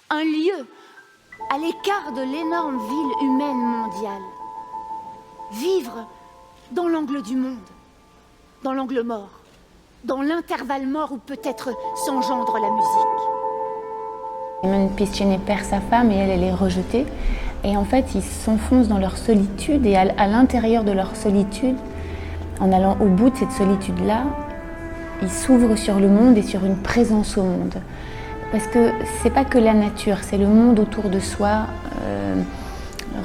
un lieu à l'écart de l'énorme ville humaine mondiale. Vivre dans l'angle du monde, dans l'angle mort, dans l'intervalle mort où peut-être s'engendre la musique. Simone Piscine perd sa femme et elle est rejetée. Et en fait, ils s'enfoncent dans leur solitude et à l'intérieur de leur solitude, en allant au bout de cette solitude-là, ils s'ouvrent sur le monde et sur une présence au monde. Parce que c'est pas que la nature, c'est le monde autour de soi.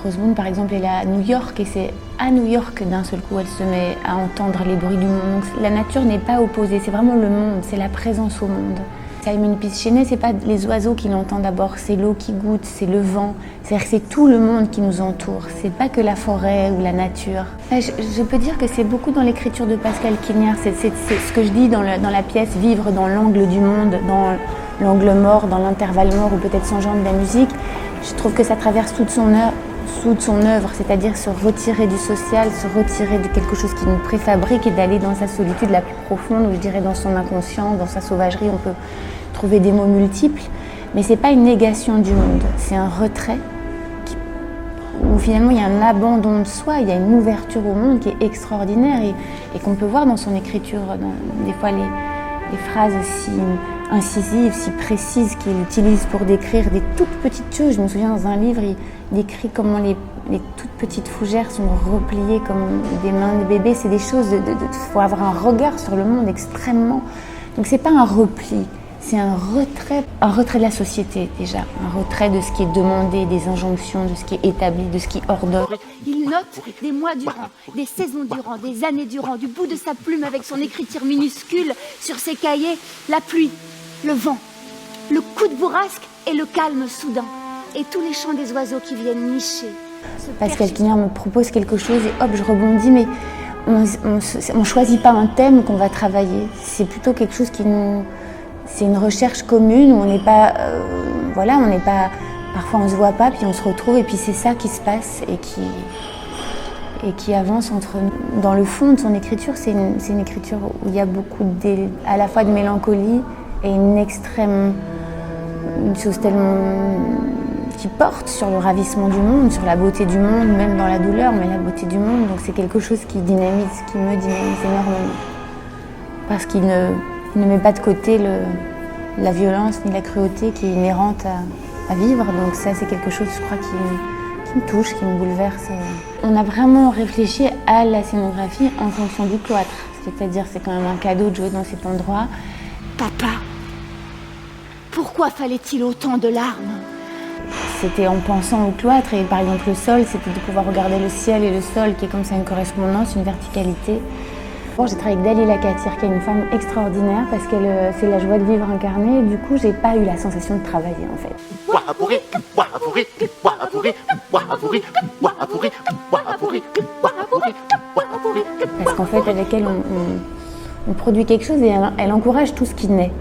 Rosemunde, par exemple, elle est à New York et c'est à New York d'un seul coup elle se met à entendre les bruits du monde. Donc, la nature n'est pas opposée, c'est vraiment le monde, c'est la présence au monde. Simone Piscine, c'est pas les oiseaux qui l'entendent d'abord, c'est l'eau qui goûte, c'est le vent. C'est-à-dire que c'est tout le monde qui nous entoure, c'est pas que la forêt ou la nature. Je peux dire que c'est beaucoup dans l'écriture de Pascal Quignard, c'est ce que je dis dans la pièce, vivre dans l'angle du monde, dans l'angle mort, dans l'intervalle mort ou peut-être sans genre de la musique. Je trouve que ça traverse toute son œuvre, c'est-à-dire se retirer du social, se retirer de quelque chose qui nous préfabrique et d'aller dans sa solitude la plus profonde, ou je dirais dans son inconscient, dans sa sauvagerie. On peut trouver des mots multiples, mais c'est pas une négation du monde, c'est un retrait où finalement il y a un abandon de soi, il y a une ouverture au monde qui est extraordinaire et qu'on peut voir dans son écriture, des fois les phrases si incisives, si précises qu'il utilise pour décrire des toutes petites choses. Je me souviens dans un livre, il décrit comment les toutes petites fougères sont repliées comme des mains de bébé. C'est des choses, faut avoir un regard sur le monde extrêmement. Donc c'est pas un repli, c'est un retrait de la société déjà, un retrait de ce qui est demandé, des injonctions, de ce qui est établi, de ce qui ordonne. Il note des mois durant, des saisons durant, des années durant, du bout de sa plume avec son écriture minuscule sur ses cahiers, la pluie, le vent, le coup de bourrasque et le calme soudain, et tous les chants des oiseaux qui viennent nicher. Pascal Quignard me propose quelque chose et hop, je rebondis, mais on choisit pas un thème qu'on va travailler, c'est plutôt quelque chose qui nous... C'est une recherche commune où on n'est pas, on n'est pas, parfois on se voit pas, puis on se retrouve, et puis c'est ça qui se passe et qui avance entre nous. Dans le fond de son écriture, c'est une écriture où il y a beaucoup à la fois de mélancolie et une chose tellement qui porte sur le ravissement du monde, sur la beauté du monde, même dans la douleur, mais la beauté du monde. Donc c'est quelque chose qui me dynamise énormément, parce qu'il ne met pas de côté la violence ni la cruauté qui est inhérente à vivre. Donc ça, c'est quelque chose, je crois, qui me touche, qui me bouleverse. On a vraiment réfléchi à la scénographie en fonction du cloître. C'est-à-dire, c'est quand même un cadeau de jouer dans cet endroit. Papa, pourquoi fallait-il autant de larmes ? C'était en pensant au cloître, et par exemple le sol, c'était de pouvoir regarder le ciel et le sol, qui est comme ça une correspondance, une verticalité. J'ai travaillé avec Dalila Katir, qui est une femme extraordinaire, parce qu'elle c'est la joie de vivre incarnée, et du coup, j'ai pas eu la sensation de travailler, en fait. Parce qu'en fait, avec elle, on produit quelque chose, et elle encourage tout ce qui naît.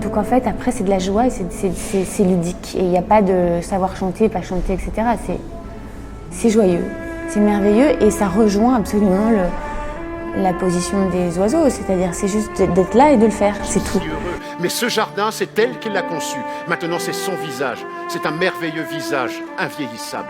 Donc en fait, après, c'est de la joie, et c'est ludique. Et il n'y a pas de savoir chanter, pas chanter, etc. C'est joyeux, c'est merveilleux, et ça rejoint absolument la position des oiseaux, c'est-à-dire c'est juste d'être là et de le faire, c'est tout. Mais ce jardin, c'est elle qui l'a conçu. Maintenant, c'est son visage. C'est un merveilleux visage, invieillissable.